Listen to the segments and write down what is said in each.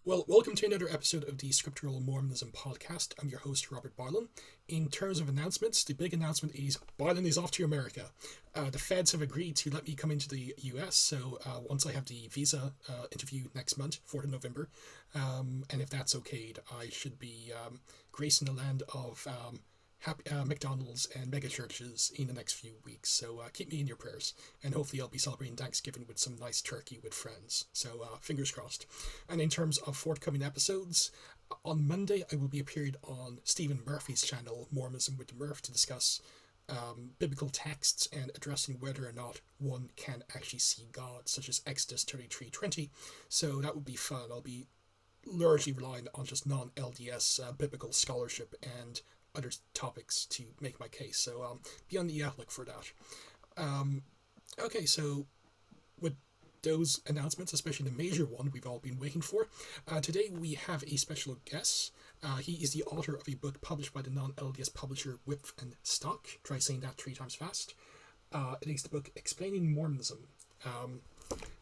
Well, welcome to another episode of the Scriptural Mormonism podcast. I'm your host, Robert Barlin. In terms of announcements, the big announcement is Barlin is off to America. The feds have agreed to let me come into the US, so once I have the visa interview next month, 4th of November, and if that's okayed, I should be gracing the land of McDonald's and mega churches in the next few weeks. So keep me in your prayers, and hopefully I'll be celebrating Thanksgiving with some nice turkey with friends. So fingers crossed. And in terms of forthcoming episodes, on Monday I will be appearing on Stephen Murphy's channel, Mormonism with Murph, to discuss biblical texts and addressing whether or not one can actually see God, such as Exodus 33:20. So that would be fun. I'll be largely relying on just non-LDS biblical scholarship and other topics to make my case. So be on the outlook for that. Um, okay, so with those announcements, especially the major one we've all been waiting for, today we have a special guest. He is the author of a book published by the non-LDS publisher Whip and Stock. Try saying that three times fast. It is the book Explaining Mormonism,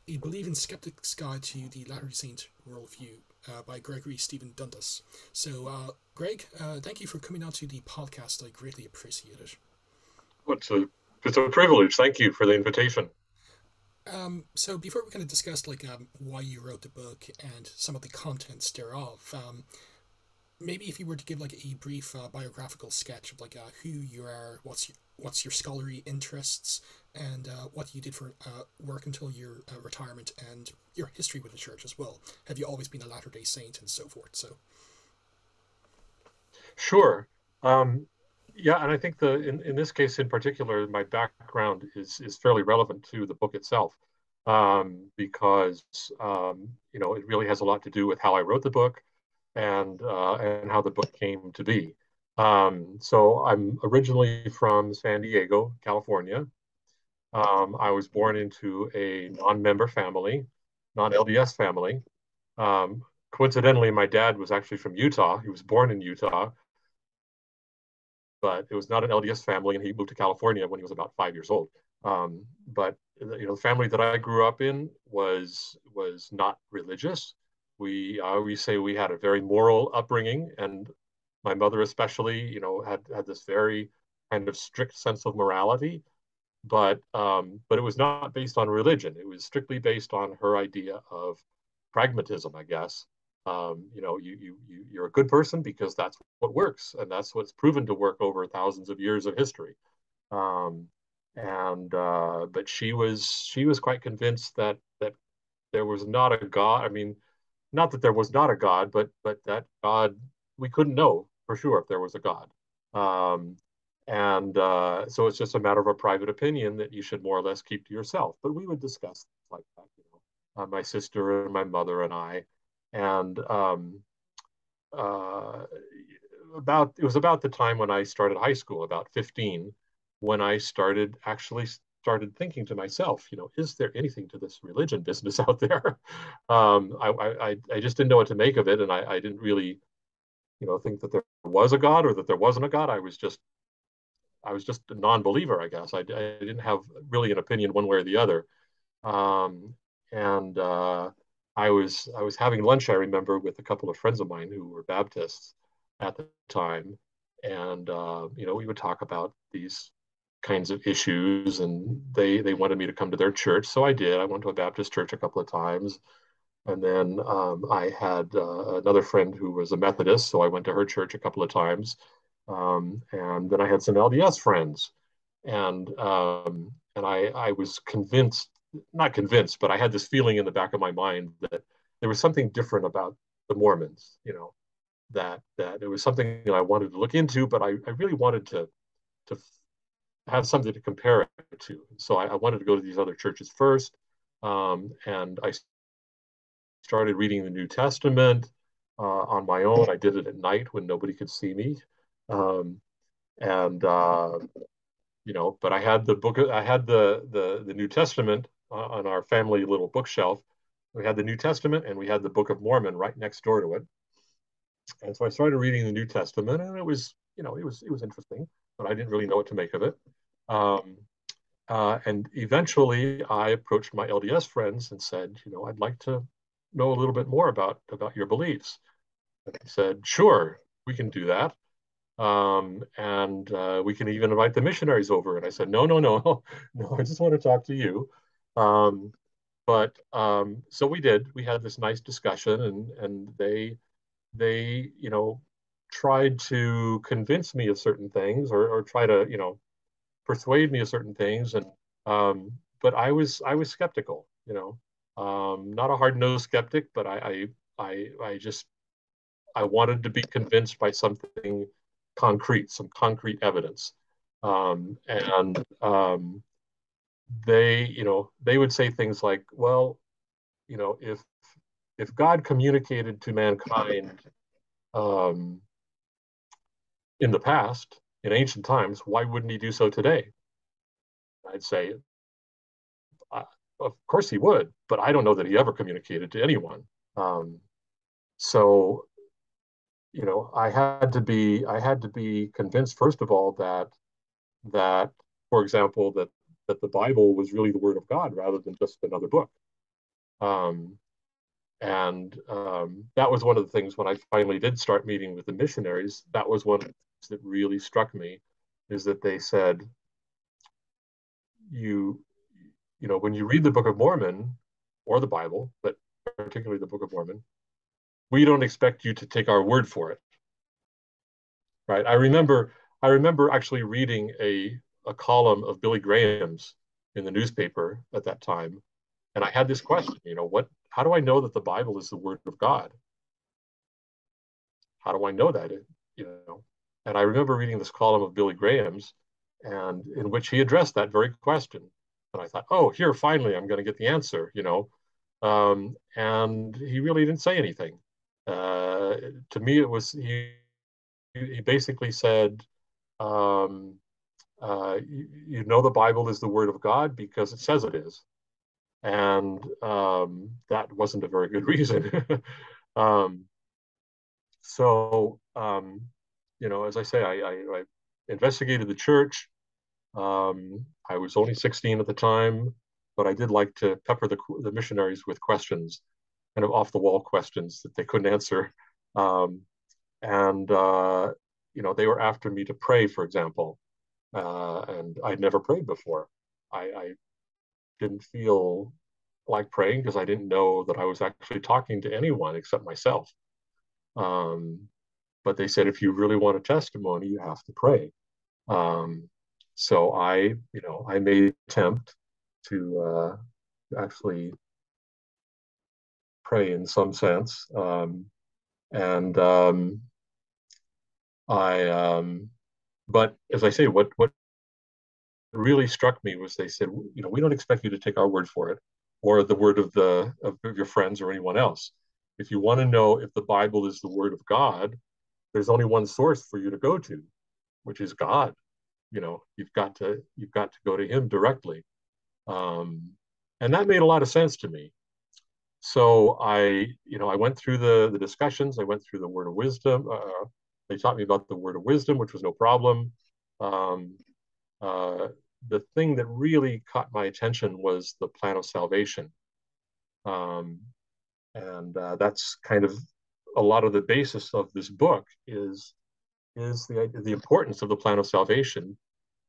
a Believing Skeptic's Guide to the Latter-day Saint Worldview, by Gregory Stephen Dundas. So, Greg, thank you for coming on to the podcast. I greatly appreciate it. Well, it's a privilege. Thank you for the invitation. So before we kind of discuss why you wrote the book and some of the contents thereof, maybe if you were to give like a brief biographical sketch of who you are, what's your scholarly interests, and what you did for work until your retirement, and your history with the church as well. Have you always been a Latter Day Saint and so forth? So Sure. Um, yeah, and I think in this case in particular, my background is fairly relevant to the book itself, because it really has a lot to do with how I wrote the book and how the book came to be. So I'm originally from San Diego, California. I was born into a non-member family, non-LDS family. Coincidentally, my dad was actually from Utah. He was born in Utah, but it was not an LDS family, and he moved to California when he was about 5 years old. But the family that I grew up in was not religious. We say we had a very moral upbringing, and my mother especially, had this very kind of strict sense of morality. But it was not based on religion. It was strictly based on her idea of pragmatism, I guess. You're a good person because that's what works, and that's what's proven to work over thousands of years of history. Um, and But she was quite convinced that there was not a God. I mean, not that there was not a God, but that God, we couldn't know for sure if there was a God. Um, and so it's just a matter of a private opinion that you should more or less keep to yourself. But we would discuss things like that, my sister and my mother and I, and uh, about it was about the time when I started high school, about 15, when I started thinking to myself, is there anything to this religion business out there? I just didn't know what to make of it, and I didn't really, think that there was a God or that there wasn't a God. I was just a non-believer, I guess. I didn't have really an opinion one way or the other. Um, and I was having lunch, I remember, with a couple of friends of mine who were Baptists at the time, and we would talk about these kinds of issues, and they wanted me to come to their church, so I did. I went to a Baptist church a couple of times, and then I had another friend who was a Methodist, so I went to her church a couple of times, and then I had some LDS friends, and I was convinced, not convinced, but I had this feeling in the back of my mind that there was something different about the Mormons, that it was something that I wanted to look into, but I really wanted to have something to compare it to. So I wanted to go to these other churches first, and I started reading the New Testament on my own. I did it at night when nobody could see me, um, and but I had the book. I had the New Testament on our family little bookshelf. We had the New Testament and we had the Book of Mormon right next door to it. And so I started reading the New Testament, and it was interesting, but I didn't really know what to make of it. Um, and eventually, I approached my LDS friends and said, I'd like to know a little bit more about your beliefs. And he said, sure, we can do that. And we can even invite the missionaries over. And I said, no, no, no, no, I just want to talk to you. Um, but so we did. We had this nice discussion, and they tried to convince me of certain things, or try to persuade me of certain things, and but I was skeptical. Not a hard nosed skeptic, but I just I wanted to be convinced by something concrete, some concrete evidence. And they would say things like, well, if God communicated to mankind um, in the past, in ancient times, why wouldn't he do so today? I'd say, uh, of course he would, but I don't know that he ever communicated to anyone. Um, so, I had to be convinced, first of all, that, for example, that the Bible was really the Word of God rather than just another book. Um, and that was one of the things when I finally did start meeting with the missionaries. That was one of the things that really struck me, is that they said, you when you read the Book of Mormon or the Bible, but particularly the Book of Mormon, we don't expect you to take our word for it, right? I remember actually reading a column of Billy Graham's in the newspaper at that time, and I had this question, how do I know that the Bible is the word of God? How do I know that? You know, and I remember reading this column of Billy Graham's, and in which he addressed that very question. And I thought, oh, here, finally, I'm going to get the answer. And he really didn't say anything. To me, it was he basically said, um, the Bible is the word of God because it says it is, and that wasn't a very good reason. um, so, as I say, I investigated the church. I was only 16 at the time, but I did like to pepper the missionaries with questions, kind of off the wall questions that they couldn't answer. Um, and they were after me to pray, for example, and I'd never prayed before. I didn't feel like praying because I didn't know that I was actually talking to anyone except myself. Um, but they said, if you really want a testimony, you have to pray. Um, so I made an attempt to actually pray in some sense. And I, but as I say, what really struck me was they said, we don't expect you to take our word for it, or the word of your friends or anyone else. If you want to know if the Bible is the word of God, there's only one source for you to go to, which is God. You've got to go to Him directly, um, and that made a lot of sense to me. So I went through the discussions. I went through the word of wisdom. They taught me about the word of wisdom, which was no problem. Um, uh, the thing that really caught my attention was the plan of salvation, um, and that's kind of a lot of the basis of this book is the importance of the plan of salvation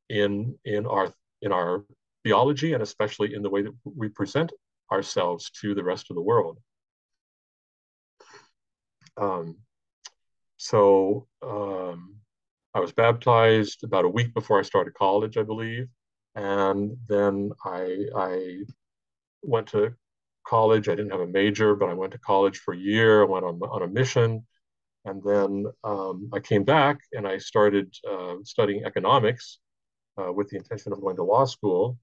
in our theology, and especially in the way that we present ourselves to the rest of the world. Um, so I was baptized about a week before I started college, I believe, and then I went to college. I didn't have a major, but I went to college for a year. I went on a mission, and then I came back and I started studying economics with the intention of going to law school.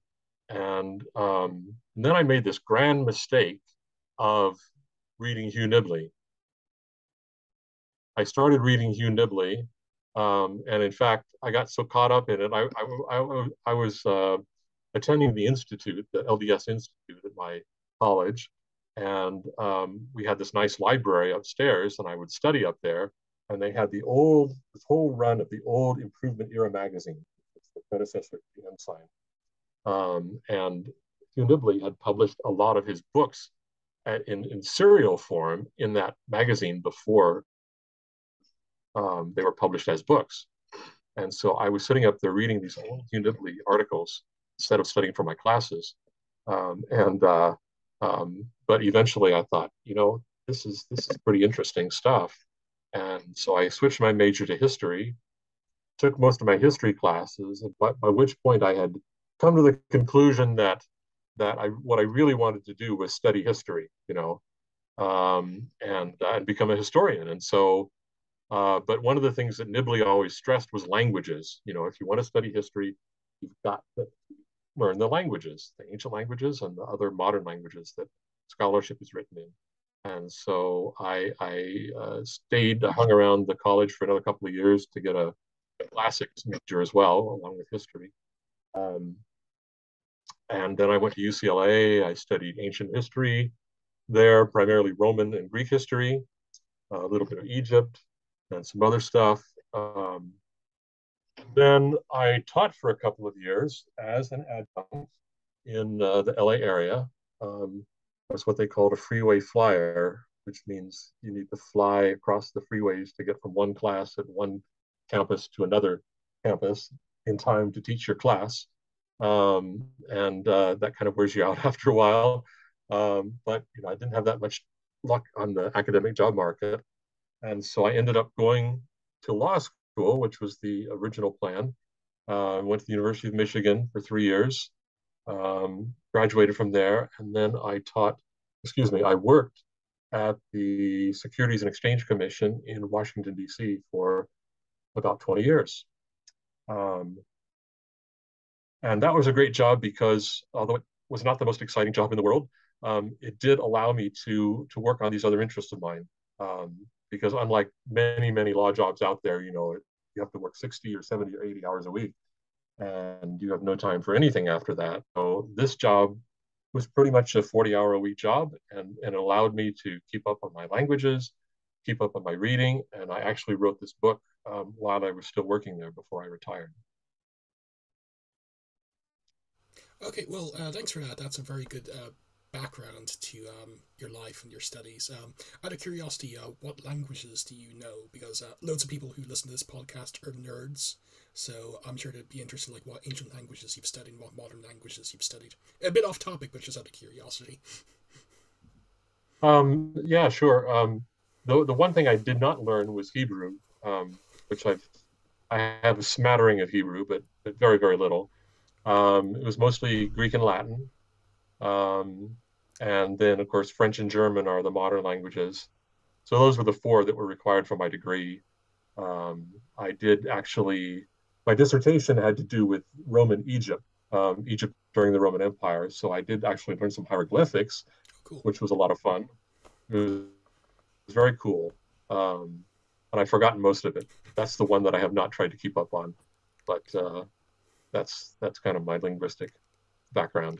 And then I made this grand mistake of reading Hugh Nibley. I started reading Hugh Nibley, and in fact, I got so caught up in it. I was attending the institute, the LDS Institute at my college, and we had this nice library upstairs, and I would study up there. And they had this whole run of the old Improvement Era magazine, the predecessor to the Ensign. And Hugh Nibley had published a lot of his books in serial form in that magazine before they were published as books. And so I was sitting up there reading these old Hugh Nibley articles instead of studying for my classes. And but eventually I thought, this is pretty interesting stuff. And so I switched my major to history, took most of my history classes, but by which point I had come to the conclusion that what I really wanted to do was study history, and become a historian. And so, but one of the things that Nibley always stressed was languages. If you want to study history, you've got to learn the languages, the ancient languages and the other modern languages that scholarship is written in. And so I stayed, hung around the college for another couple of years to get a classics major as well, along with history. Um, and then I went to UCLA. I studied ancient history there, primarily Roman and Greek history, a little bit of Egypt, and some other stuff. Then I taught for a couple of years as an adjunct in the LA area. That's what they called a freeway flyer, which means you need to fly across the freeways to get from one class at one campus to another campus in time to teach your class. And that kind of wears you out after a while. But I didn't have that much luck on the academic job market. And so I ended up going to law school, which was the original plan. I went to the University of Michigan for 3 years, graduated from there, and then I worked at the Securities and Exchange Commission in Washington, D.C. for about 20 years. And that was a great job because although it was not the most exciting job in the world, it did allow me to work on these other interests of mine. Because unlike many, many law jobs out there, you have to work 60 or 70 or 80 hours a week, and you have no time for anything after that. So this job was pretty much a 40-hour-a-week job, and it allowed me to keep up on my languages, keep up on my reading, and I actually wrote this book while I was still working there before I retired. Okay, well, thanks for that. That's a very good background to your life and your studies. Out of curiosity, what languages do you know? Because loads of people who listen to this podcast are nerds, so I'm sure it'd be interesting, like what ancient languages you've studied, and what modern languages you've studied. A bit off topic, but just out of curiosity. Yeah, sure. The one thing I did not learn was Hebrew, which I have a smattering of Hebrew, but very, very little. It was mostly Greek and Latin. Um, and then, of course, French and German are the modern languages. So those were the four that were required for my degree. I did actually, my dissertation had to do with Roman Egypt, Egypt during the Roman Empire. So I did actually learn some hieroglyphics, Oh, cool. which was a lot of fun. It was very cool. And I've forgotten most of it. That's the one that I have not tried to keep up on. But that's kind of my linguistic background.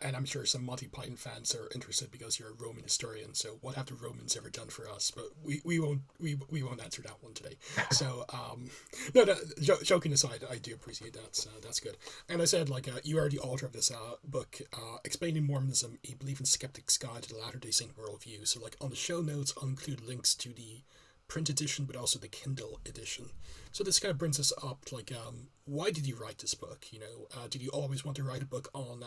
And I'm sure some Monty Python fans are interested because you're a Roman historian. So what have the Romans ever done for us? But we won't answer that one today. So no, joking aside, I do appreciate that. So that's good. And I said like you are the author of this book, explaining Mormonism: A Believing Skeptic's Guide to the Latter-day Saint Worldview. So like on the show notes, I'll include links to the print edition, but also the Kindle edition. So this kind of brings us up to like, why did you write this book? Did you always want to write a book on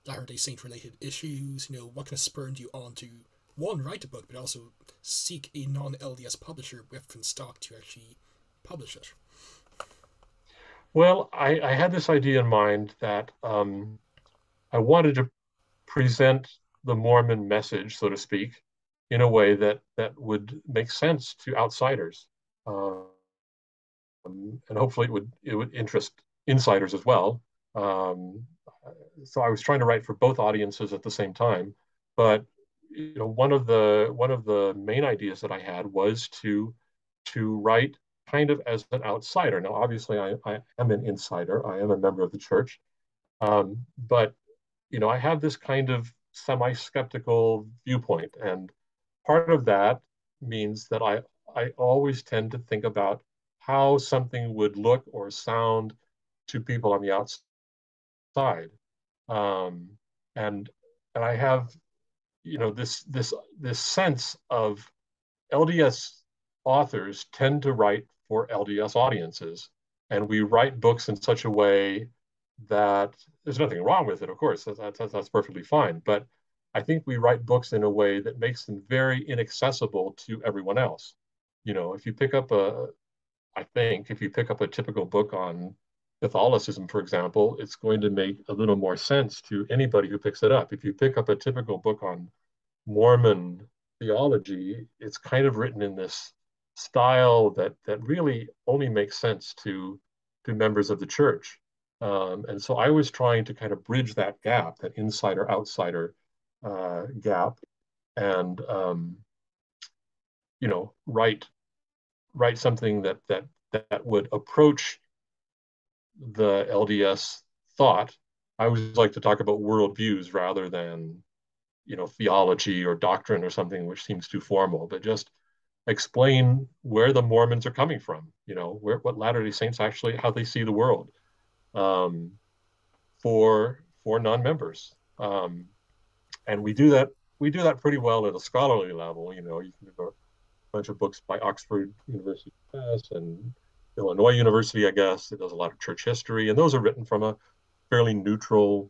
Latter-day Saint related issues? What kind of spurred you on to one, write a book, but also seek a non-LDS publisher with stock to actually publish it? Well, I had this idea in mind that I wanted to present the Mormon message, so to speak, in a way that would make sense to outsiders, and hopefully it would interest insiders as well. Um, so I was trying to write for both audiences at the same time, but one of the main ideas that I had was to write kind of as an outsider. Now, obviously, I am an insider. I am a member of the church, but I have this kind of semi-skeptical viewpoint, and part of that means that I always tend to think about how something would look or sound to people on the outside, um, and and I have this sense of LDS authors tend to write for LDS audiences, and we write books in such a way that there's nothing wrong with it, of course, that's perfectly fine. But I think we write books in a way that makes them very inaccessible to everyone else. If you pick up if you pick up a typical book on Catholicism, for example, it's going to make a little more sense to anybody who picks it up. If you pick up a typical book on Mormon theology, it's kind of written in this style that really only makes sense to members of the church. And so I was trying to kind of bridge that gap, that insider outsider gap, and write something that would approach the LDS thought. I always like to talk about worldviews rather than theology or doctrine or something which seems too formal, but just explain where the Mormons are coming from, what Latter-day Saints actually, how they see the world, um, for non-members. And we do that pretty well at a scholarly level. You can do a bunch of books by Oxford University Press and Illinois University, I guess. It does a lot of church history, and those are written from a fairly neutral,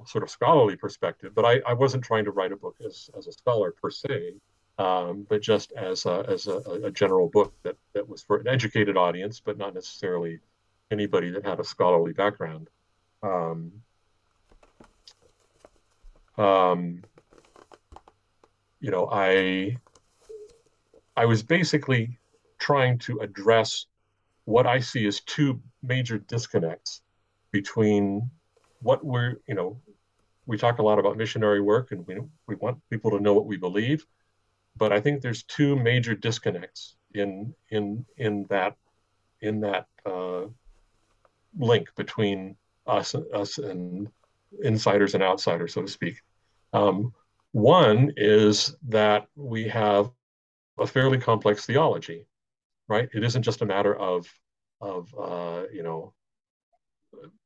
sort of scholarly perspective. But I wasn't trying to write a book as a scholar per se, but just as a general book that was for an educated audience, but not necessarily anybody that had a scholarly background. Um, um, I was basically trying to address what I see as two major disconnects between what we talk a lot about missionary work, and we want people to know what we believe, but I think there's two major disconnects in that link between us and insiders and outsiders, so to speak. Um, One is that we have a fairly complex theology, right? It isn't just a matter of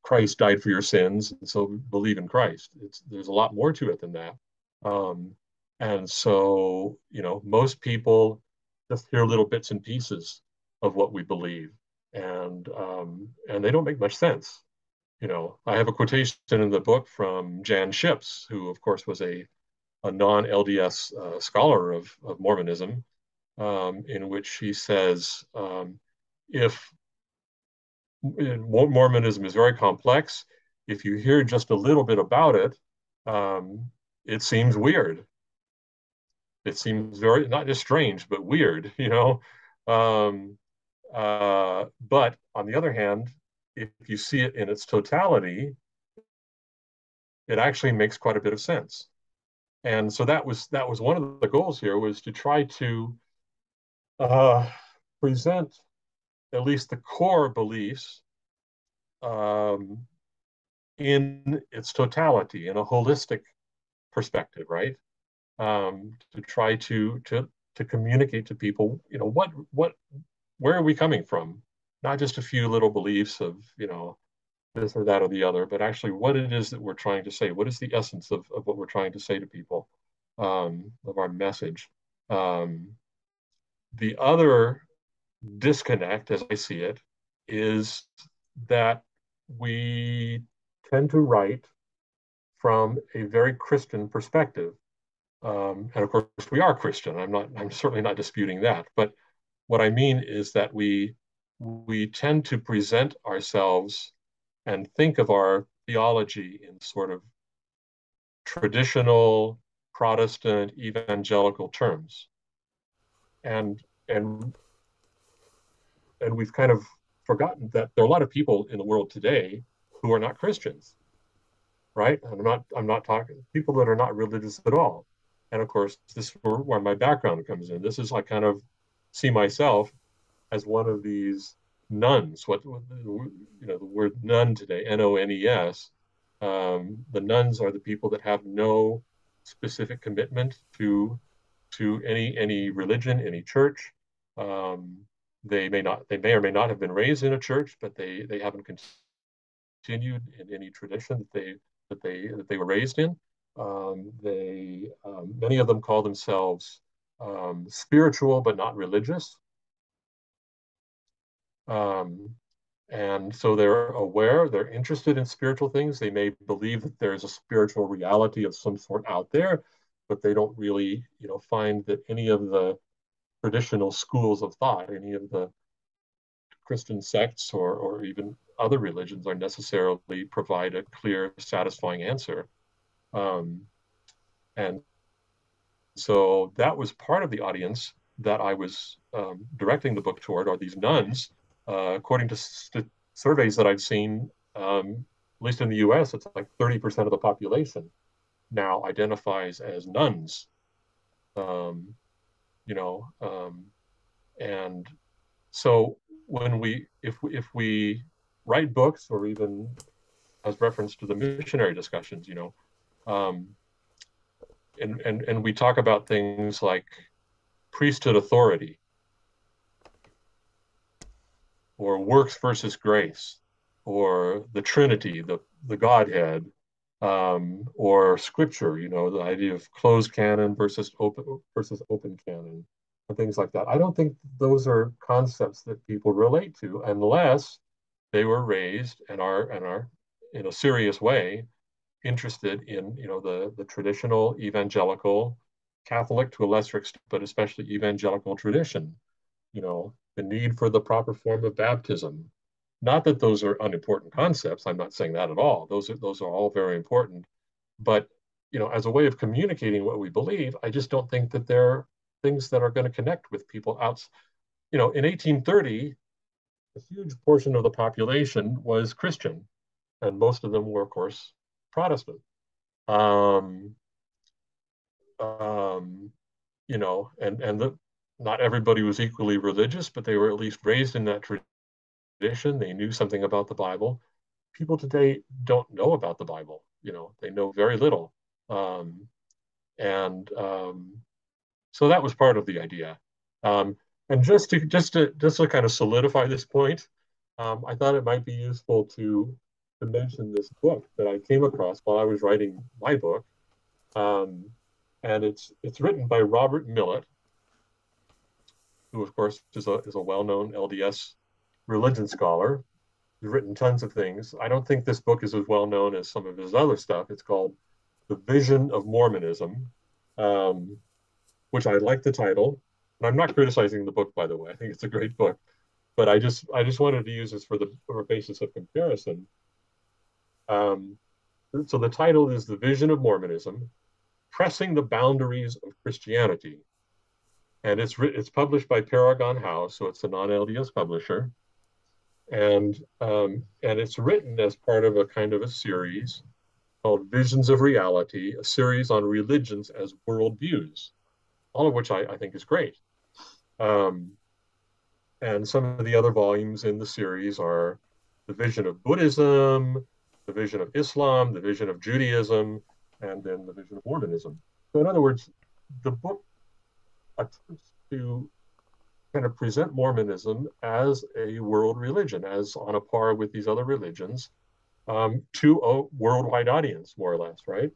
Christ died for your sins, and so believe in Christ. There's a lot more to it than that. Um, and so, most people just hear little bits and pieces of what we believe, and they don't make much sense. I have a quotation in the book from Jan Ships, who, of course, was a non-LDS scholar of Mormonism, in which he says, if Mormonism is very complex. If you hear just a little bit about it, it seems weird. It seems very, not just strange, but weird. But on the other hand, if you see it in its totality, it actually makes quite a bit of sense. And so that was one of the goals here, was to try to uh, present at least the core beliefs um, in its totality, in a holistic perspective, right? To try to communicate to people, where are we coming from? Not just a few little beliefs of, this or that or the other, but actually what it is that we're trying to say. What is the essence of what we're trying to say to people, of our message? The other disconnect, as I see it, is that we tend to write from a very Christian perspective. And of course, we are Christian. I'm certainly not disputing that. But what I mean is that we tend to present ourselves and think of our theology in sort of traditional Protestant evangelical terms. And and and we've kind of forgotten that there are a lot of people in the world today who are not Christians, right? And I'm not talking people that are not religious at all. And of course, this is where my background comes in. This is I kind of see myself as one of these nuns. The word nun today, Nones. The nuns are the people that have no specific commitment to any religion, any church. Um, they may or may not have been raised in a church, but they haven't continued in any tradition that they were raised in. Many of them call themselves spiritual but not religious. Um, and so they're aware, they're interested in spiritual things. They may believe that there's a spiritual reality of some sort out there, but they don't really, find that any of the traditional schools of thought, any of the Christian sects or even other religions are necessarily provide a clear, satisfying answer. Um, and so that was part of the audience that I was directing the book toward, are these nuns. According to surveys that I've seen, at least in the US, it's like 30% of the population now identifies as nuns. Um, you know, and so if we write books or even as reference to the missionary discussions, um, and we talk about things like priesthood authority or works versus grace or the Trinity, the Godhead, or scripture, the idea of closed canon versus open canon and things like that. I don't think those are concepts that people relate to unless they were raised and are in a serious way interested in the traditional evangelical Catholic to a lesser extent, but especially evangelical tradition. The need for the proper form of baptism. Not that those are unimportant concepts. I'm not saying that at all. Those are all very important. But as a way of communicating what we believe, I just don't think that they're things that are going to connect with people out. In 1830, a huge portion of the population was Christian, and most of them were, of course, Protestant. Um, um, not everybody was equally religious, but they were at least raised in that tradition. They knew something about the Bible. People today don't know about the Bible. They know very little. Um, and So that was part of the idea. And just to kind of solidify this point, I thought it might be useful to mention this book that I came across while I was writing my book. Um, and it's written by Robert Millett, who of course is a well-known LDS religion scholar. He's written tons of things. I don't think this book is as well known as some of his other stuff. It's called The Vision of Mormonism, um, which I like the title. And I'm not criticizing the book, by the way. I think it's a great book. But I just wanted to use this for a basis of comparison. Um, so the title is The Vision of Mormonism, Pressing the Boundaries of Christianity. And it's published by Paragon House, so it's a non-LDS publisher. And it's written as part of a kind of a series called Visions of Reality, a series on religions as worldviews, all of which I think is great. And some of the other volumes in the series are The Vision of Buddhism, The Vision of Islam, The Vision of Judaism, and then The Vision of Mormonism. So in other words, the book attempts to kind of present Mormonism as a world religion, as on a par with these other religions, to a worldwide audience, more or less, right?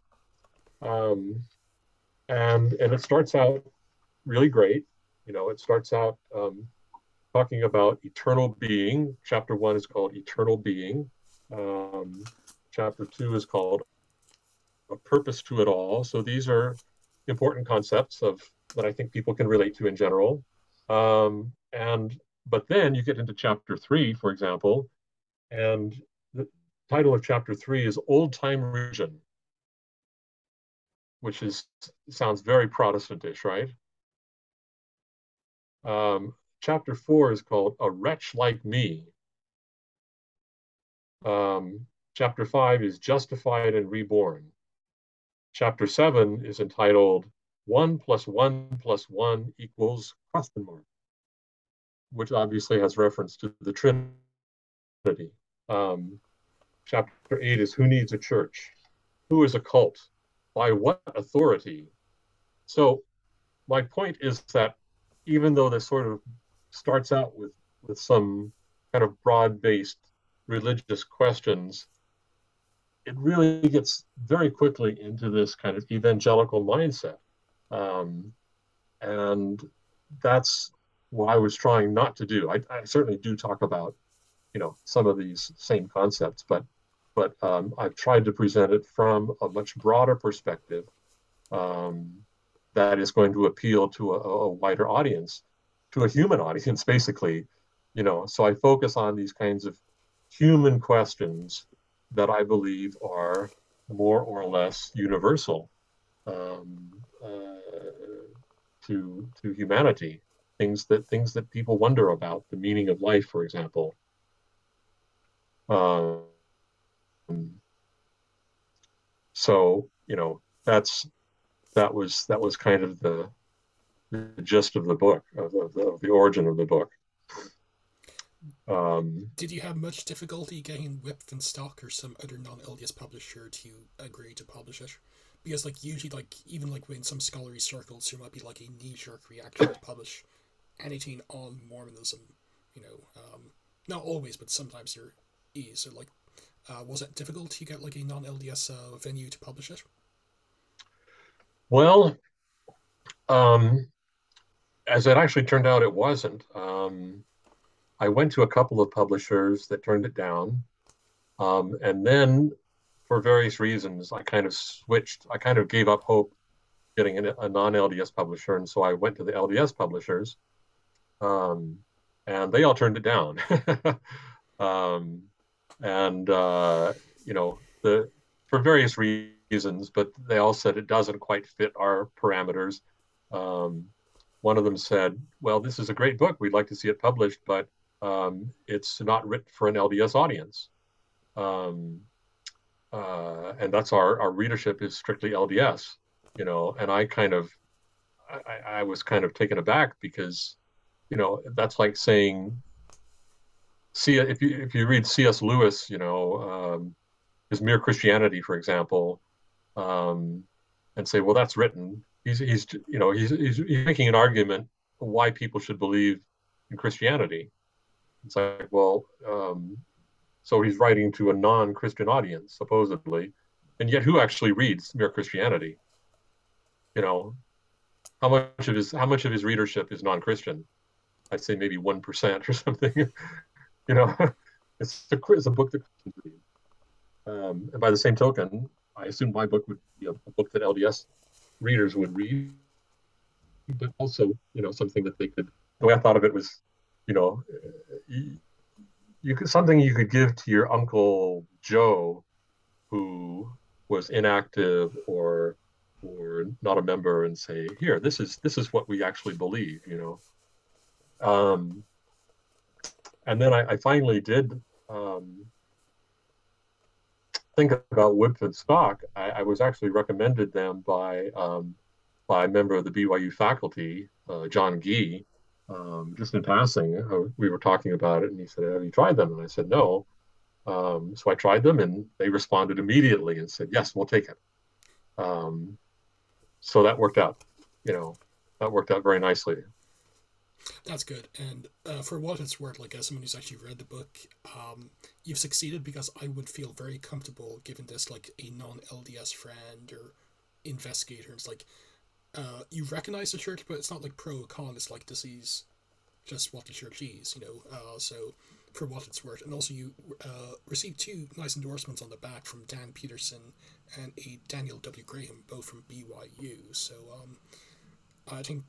And it starts out really great. It starts out talking about eternal being. Chapter 1 is called Eternal Being. Chapter 2 is called A Purpose to It All. So these are important concepts that I think people can relate to in general. But then you get into chapter 3, for example, and the title of chapter 3 is Old Time Religion, which sounds very Protestantish, right? Chapter 4 is called A Wretch Like Me. Chapter 5 is Justified and Reborn. Chapter 7 is entitled 1 + 1 + 1 equals ? Which obviously has reference to the Trinity. Chapter 8 is Who Needs a Church? Who is a cult? By what authority? So my point is that even though this sort of starts out with some kind of broad-based religious questions, it really gets very quickly into this kind of evangelical mindset. Um, and that's what I was trying not to do. I certainly do talk about, some of these same concepts, but I've tried to present it from a much broader perspective, um, that is going to appeal to a wider audience, to a human audience, basically. So I focus on these kinds of human questions that I believe are more or less universal, um, to humanity. Things that people wonder about, the meaning of life, for example. Um, so that was kind of the gist of the book, of the origin of the book. Did you have much difficulty getting Whip and Stock or some other non-LDS publisher to agree to publish it? Because like usually like even like in some scholarly circles there might be like a knee-jerk reaction to publish anything on Mormonism. You know, not always, but sometimes there is. So like, was it difficult to get like a non-LDS venue to publish it? Well, um, as it actually turned out, it wasn't. I went to a couple of publishers that turned it down. And then, for various reasons, I kind of switched. I kind of gave up hope getting a non-LDS publisher, and so I went to the LDS publishers, um, and they all turned it down. um, and the for various reasons, but they all said it doesn't quite fit our parameters. Um, One of them said, "Well, this is a great book. We'd like to see it published, but it's not written for an LDS audience." Um, and that's our readership is strictly LDS, and I was kind of taken aback because, that's like saying, see, if you read C.S. Lewis, his Mere Christianity, for example, um, and say, well, that's written. He's making an argument why people should believe in Christianity. It's like, well, so he's writing to a non-Christian audience, supposedly, and yet who actually reads Mere Christianity? You know, how much of his readership is non-Christian? I'd say maybe 1% or something. you know, it's a book that Christians read. And by the same token, I assume my book would be a book that LDS readers would read, but also, something that they could. The way I thought of it was, you know, you could something you could give to your Uncle Joe, who was inactive or not a member, and say, here, this is what we actually believe. And then I finally did, think about Woodford Stock. I was actually recommended them by a member of the BYU faculty, John Gee. Just in passing, we were talking about it, and he said, "Have you tried them?" And I said, "No." So I tried them, and they responded immediately and said, "Yes, we'll take it." Um, so that worked out. That worked out very nicely. That's good. And for what it's worth, like as someone who's actually read the book, you've succeeded because I would feel very comfortable giving this like a non-LDS friend or investigator. It's like you recognize the church, but it's not like pro or con. It's like this is just what the church is. So for what it's worth, and also you received two nice endorsements on the back from Dan Peterson and a Daniel W. Graham, both from BYU. So I think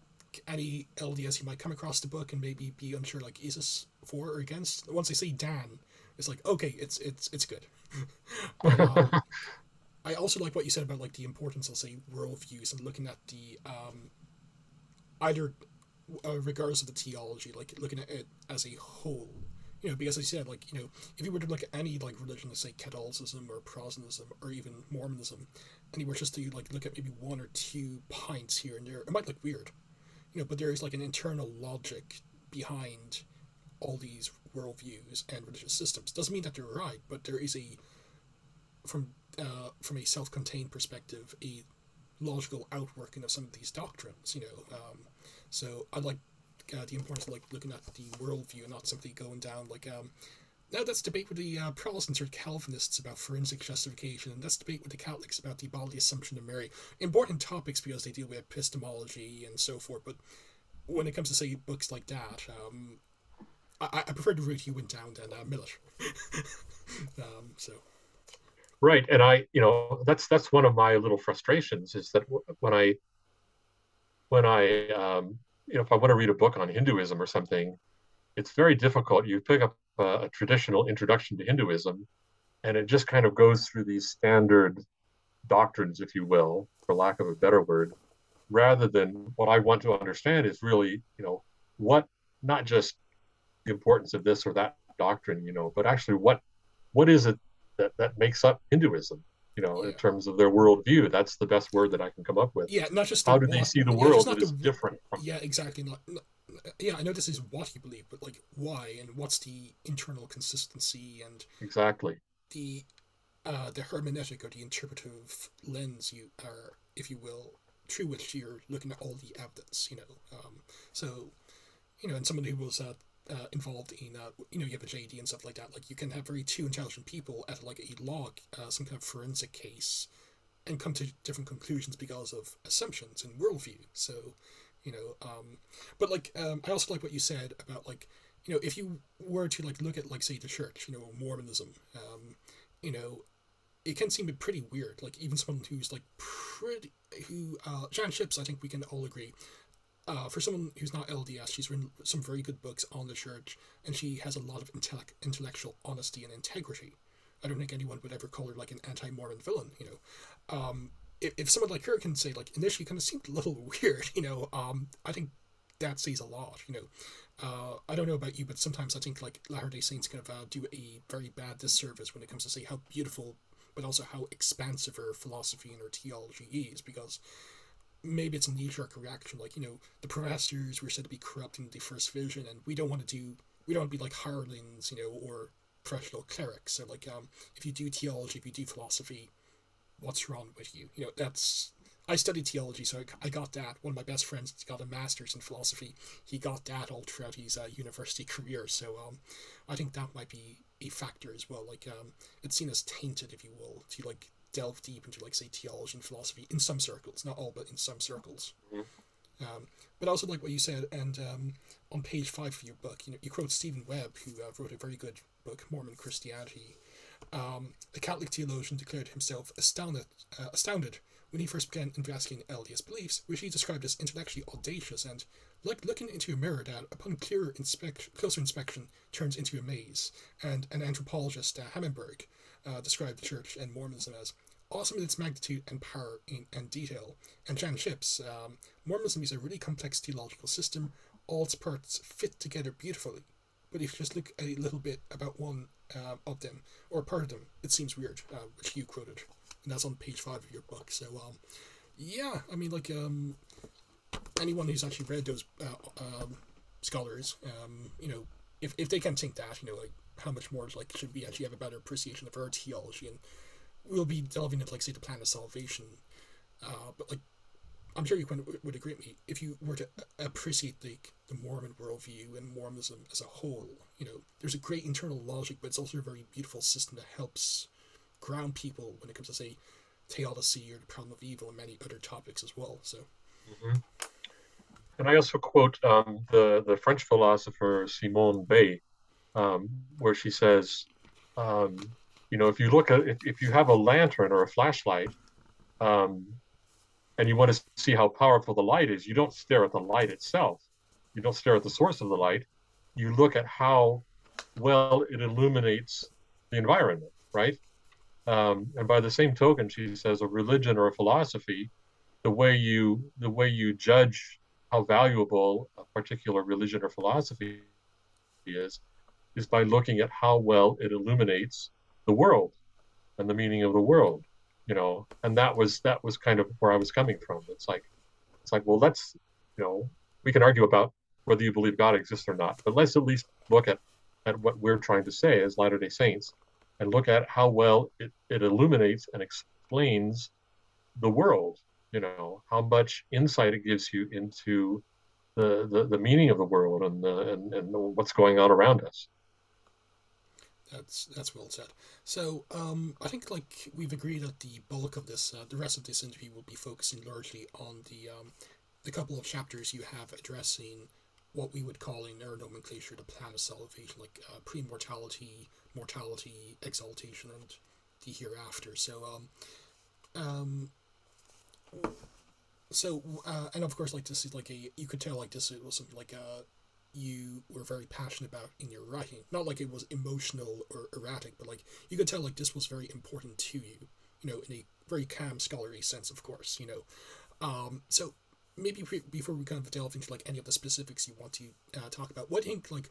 any LDS you might come across the book and maybe be unsure, like, is this for or against? Once they say Dan, it's like, okay, it's good. But I also like what you said about like the importance of say worldviews and looking at the either regardless of the theology, like looking at it as a whole. Because I said, like, if you were to look at any like religion, let's say Catholicism or Protestantism or even Mormonism, and you were just to like look at maybe one or two pints here and there, it might look weird. But there is like an internal logic behind all these worldviews and religious systems. Doesn't mean that they're right, but there is from a self-contained perspective, a logical outworking of some of these doctrines. So I like the importance of like looking at the worldview and not simply going down like Now that's debate with the Protestants or Calvinists about forensic justification, and that's debate with the Catholics about the bodily assumption of Mary. Important topics because they deal with epistemology and so forth. But when it comes to say books like that, I prefer the route you went down than Millet. So Right. And that's one of my little frustrations is that when I if I want to read a book on Hinduism or something, it's very difficult. You pick up a traditional introduction to Hinduism, and it just kind of goes through these standard doctrines, if you will, for lack of a better word, rather than what I want to understand is really, what not just the importance of this or that doctrine, but actually what is it that makes up Hinduism, in yeah, terms of their worldview. That's the best word that I can come up with. yeah, not just the How do they what, see the yeah, just world not that the is different from yeah, exactly. Yeah, I know this is what you believe, but like why and what's the internal consistency and exactly? the the hermeneutic or the interpretive lens you are, if you will, through which you're looking at all the evidence. So and someone who was involved in you have a JD and stuff like that. Like you can have very two intelligent people at like a log, some kind of forensic case, and come to different conclusions because of assumptions and worldview. So, you know, um, but like I also like what you said about like if you were to like look at like say the church, Mormonism, you know, it can seem pretty weird. Like even someone who's like pretty who Jan Ships, I think we can all agree. For someone who's not LDS, she's written some very good books on the church, and she has a lot of intellectual honesty and integrity. I don't think anyone would ever call her like an anti-Mormon villain. If someone like her can say like initially kind of seemed a little weird, I think that says a lot. I don't know about you, but sometimes I think like Latter Day Saints kind of do a very bad disservice when it comes to say how beautiful, but also how expansive her philosophy and her theology is, because maybe it's a knee-jerk reaction, like the professors were said to be corrupt in the first vision, and we don't want to be like hirelings, or professional clerics. So like, if you do theology, if you do philosophy, what's wrong with you? That's I studied theology, so I got that. One of my best friends got a master's in philosophy. He got that all throughout his university career. So I think that might be a factor as well. Like it's seen as tainted, if you will, to like delve deep into like say theology and philosophy in some circles, not all, but in some circles. Mhm. But I also like what you said, and on page 5 of your book, you quote Stephen Webb, who wrote a very good book, Mormon Christianity. A Catholic theologian declared himself astounded when he first began investigating LDS beliefs, which he described as intellectually audacious and like looking into a mirror that, upon closer inspection, turns into a maze. And an anthropologist, Hammenberg, described the Church and Mormonism as awesome in its magnitude and power and detail. And Jan Ships, Mormonism is a really complex theological system. All its parts fit together beautifully. But if you just look a little bit about one of them, or part of them, it seems weird, which you quoted. And that's on page 5 of your book. So, yeah, I mean, like, anyone who's actually read those scholars, if they can think that, like, how much more, like, should we actually have a better appreciation of our theology? And we'll be delving into, like, say, the plan of salvation. But, like, I'm sure you would agree with me, if you were to appreciate the Mormon worldview and Mormonism as a whole, there's a great internal logic, but it's also a very beautiful system that helps ground people when it comes to, say, theodicy or the problem of evil and many other topics as well. So, Mhm. And I also quote the French philosopher Simone Weil, where she says, um, if you look at if you have a lantern or a flashlight, um, and you want to see how powerful the light is, you don't stare at the light itself. You don't stare at the source of the light. You look at how well it illuminates the environment, right? And by the same token, she says a religion or a philosophy, the way you judge how valuable a particular religion or philosophy is is by looking at how well it illuminates the world and the meaning of the world. And that was kind of where I was coming from. It's like, well, we can argue about whether you believe God exists or not, but let's at least look at what we're trying to say as Latter-day Saints and look at how well it illuminates and explains the world, how much insight it gives you into the meaning of the world and what's going on around us. That's well said. So, I think like we've agreed that the bulk of this, the rest of this interview will be focusing largely on the couple of chapters you have addressing what we would call in our nomenclature the plan of salvation, like pre-mortality, mortality, exaltation, and the hereafter. Um, and of course, like this is like a you could tell like this was something like you were very passionate about in your writing. Not like it was emotional or erratic, but like you could tell like this was very important to you. You know, in a very calm scholarly sense, of course. You know, so maybe before we kind of delve into like any of the specifics you want to talk about, what do you think like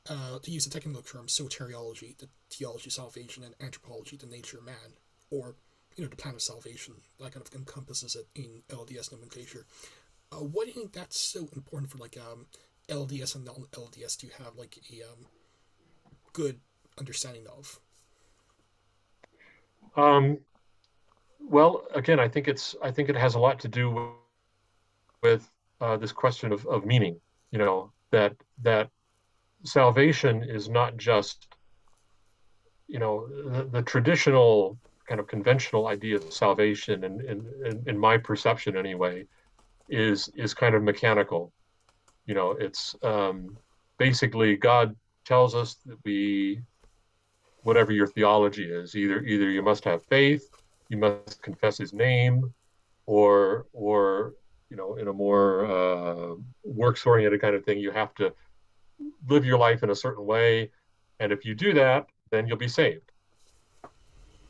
to use the technical term soteriology, the theology of salvation, and anthropology, the nature of man, or you know the plan of salvation that kind of encompasses it in LDS nomenclature. Why do you think that's so important for like LDS and non-LDS to have like a good understanding of? Um, well, again, I think it has a lot to do with this question of meaning. You know that salvation is not just the traditional kind of conventional idea of salvation, and in my perception anyway, is kind of mechanical. It's basically God tells us that we whatever your theology is, either you must have faith, you must confess His name, or in a more works oriented kind of thing, you have to live your life in a certain way, and if you do that, then you'll be saved,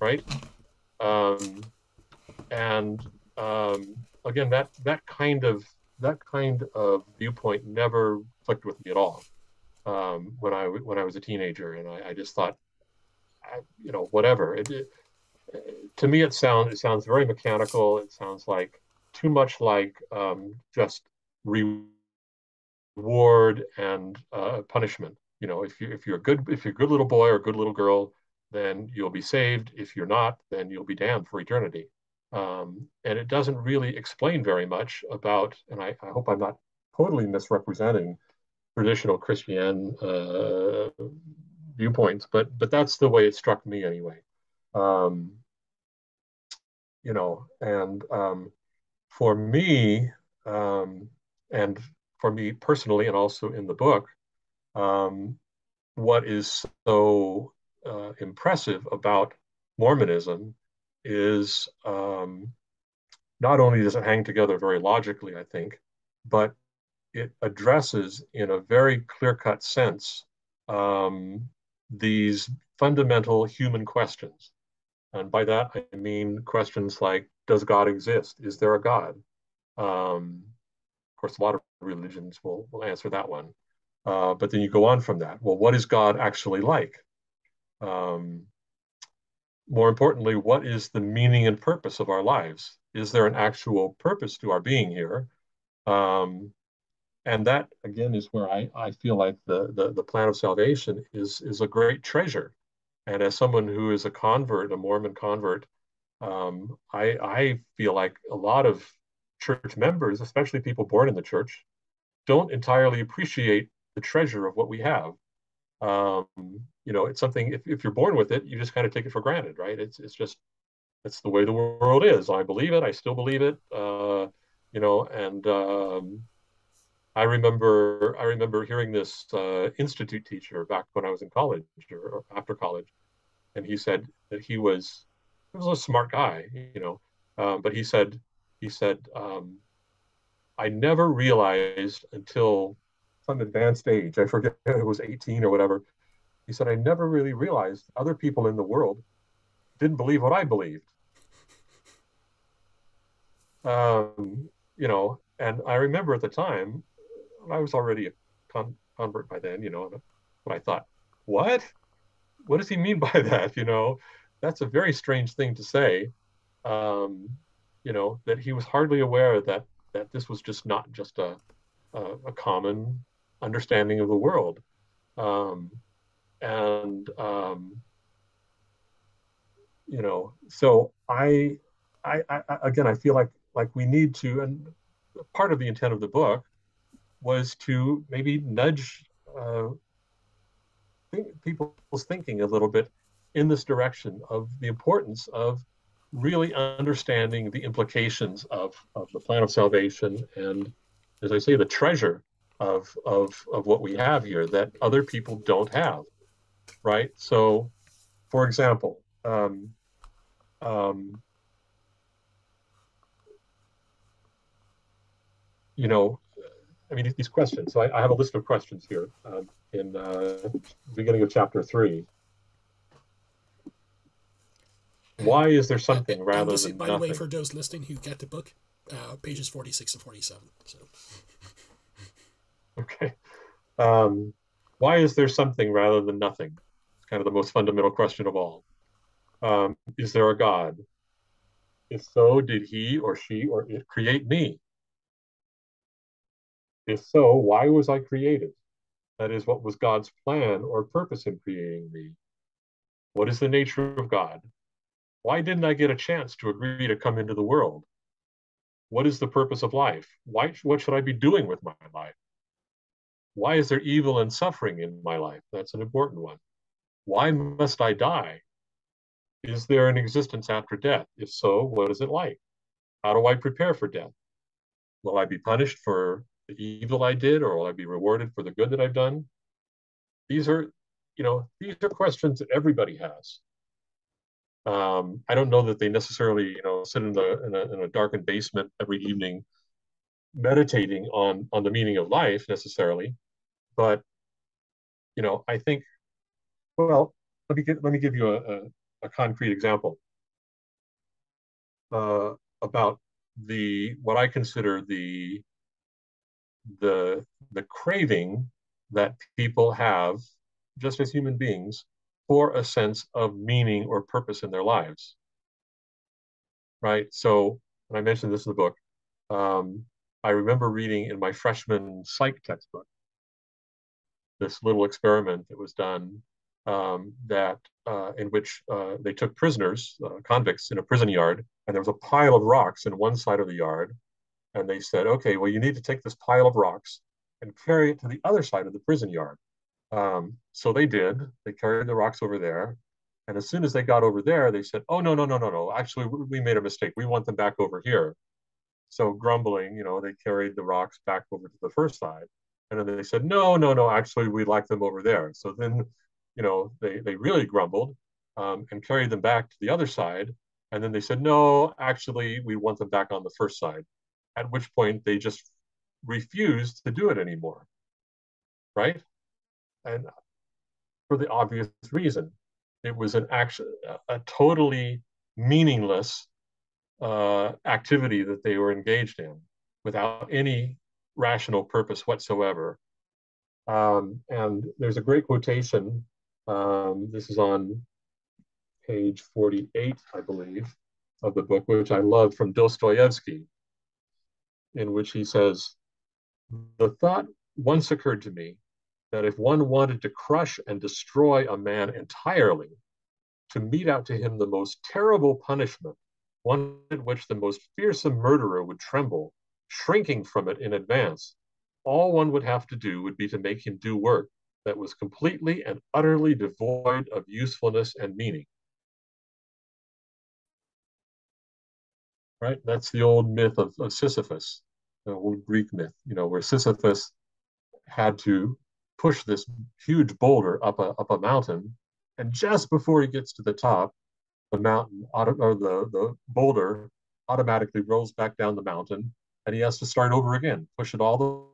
right? Um, and again, that kind of viewpoint never clicked with me at all when I was a teenager, and I just thought, whatever. To me, it sounds very mechanical. It sounds like too much like just reward and punishment. If you're a good little boy or a good little girl, then you'll be saved. If you're not, then you'll be damned for eternity. And it doesn't really explain very much about, and I hope I'm not totally misrepresenting traditional Christian viewpoints, but that's the way it struck me anyway. Um, and for me, um, and for me personally, and also in the book, um, what is so impressive about Mormonism is not only does it hang together very logically, I think, but it addresses in a very clear-cut sense um, these fundamental human questions. And by that, I mean questions like, does God exist? Is there a God? Of course, a lot of religions will answer that one. But then you go on from that. Well, what is God actually like? Um, More importantly, what is the meaning and purpose of our lives? Is there an actual purpose to our being here? Um, and that again is where I feel like the plan of salvation is a great treasure. And as someone who is a convert, a Mormon convert, I feel like a lot of church members, especially people born in the church, don't entirely appreciate the treasure of what we have. Um, it's something, if you're born with it, you just kind of take it for granted, right? It's the way the world is. I believe it. I still believe it. And I remember hearing this institute teacher back when I was in college or after college, and he said that he was a smart guy, but he said I never realized until some advanced age, I forget it was 18 or whatever. He said I never really realized other people in the world didn't believe what I believed. And I remember at the time I was already a convert by then, but I thought, what? What does he mean by that? That's a very strange thing to say. Um, that he was hardly aware that this was just not just a common understanding of the world. Um, and so again, I feel like we need to, and part of the intent of the book was to maybe nudge people's thinking a little bit in this direction of the importance of really understanding the implications of the plan of salvation and, as I say, the treasure of what we have here that other people don't have, right? So, for example, um, you know, I mean, these questions. So I have a list of questions here in beginning of chapter 3. And Why is there something and rather this is, than by the way, nothing? for those listening who get the book, pages 46 and 47. So Okay. Um, why is there something rather than nothing? It's kind of the most fundamental question of all. Is there a God? If so, did he or she or it create me? If so, why was I created? That is, what was God's plan or purpose in creating me? What is the nature of God? Why didn't I get a chance to agree to come into the world? What is the purpose of life? What should I be doing with my life? Why is there evil and suffering in my life? That's an important one. Why must I die? Is there an existence after death? If so, what is it like? How do I prepare for death? Will I be punished for the evil I did, or will I be rewarded for the good that I've done? These are, these are questions that everybody has. I don't know that they necessarily, sit in a darkened basement every evening meditating on the meaning of life necessarily, but I think, well, let me give you a concrete example uh, about the what I consider the the craving that people have just as human beings for a sense of meaning or purpose in their lives, right? So, and I mentioned this in the book. Um, I remember reading in my freshman psych textbook this little experiment that was done that in which they took prisoners, convicts, in a prison yard, and there was a pile of rocks in one side of the yard, and they said, "Okay, well, you need to take this pile of rocks and carry it to the other side of the prison yard." So they did. They carried the rocks over there, and as soon as they got over there, they said, "Oh, no, no, no, no, no! Actually, we made a mistake. We want them back over here." So grumbling, they carried the rocks back over to the first side. And then they said, no, no, no, actually, we like them over there. So then, they really grumbled and carried them back to the other side. And then they said, no, actually, we want them back on the first side. At which point they just refused to do it anymore, right? And for the obvious reason, it was an action, a totally meaningless activity that they were engaged in without any rational purpose whatsoever. And there's a great quotation. This is on page 48, I believe, of the book, which I love, from Dostoevsky, in which he says, "The thought once occurred to me that if one wanted to crush and destroy a man entirely, to mete out to him the most terrible punishment, one at which the most fearsome murderer would tremble, shrinking from it in advance, all one would have to do would be to make him do work that was completely and utterly devoid of usefulness and meaning." Right? That's the old myth of Sisyphus, the old Greek myth, where Sisyphus had to push this huge boulder up a mountain, and just before he gets to the top, the mountain or the boulder automatically rolls back down the mountain, and he has to start over again, push it all the